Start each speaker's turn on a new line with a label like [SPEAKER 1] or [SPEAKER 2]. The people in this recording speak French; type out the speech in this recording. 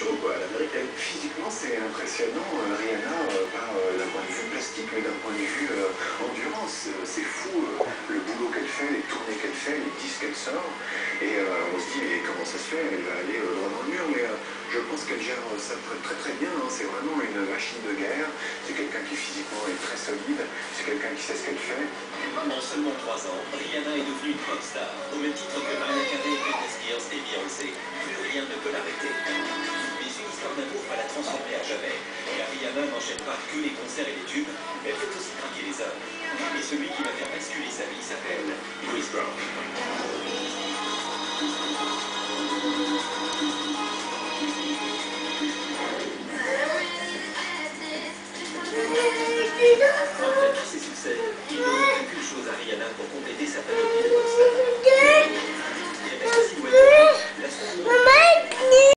[SPEAKER 1] show, quoi, à l'américaine. Physiquement, c'est impressionnant, Rihanna, pas d'un point de vue plastique, mais d'un point de vue endurance. C'est fou, le boulot qu'elle fait, les tournées qu'elle fait, les disques qu'elle sort. Et on se dit, mais comment ça se fait? Elle va aller droit dans le mur, mais je pense qu'elle gère ça très très bien. Hein. C'est vraiment une machine de guerre. C'est quelqu'un qui physiquement est très solide. C'est quelqu'un qui sait ce qu'elle fait.
[SPEAKER 2] En seulement 3 ans, Rihanna est devenue une pop star, au même titre que Mariah Carey, Britney Spears et Beyoncé. Plus rien ne peut l'arrêter. Mais une histoire d'amour va la transformer à jamais. Car Rihanna n'enchaîne pas que les concerts et les tubes, elle fait aussi craquer les hommes. Et celui qui va faire basculer sa vie s'appelle Chris Brown.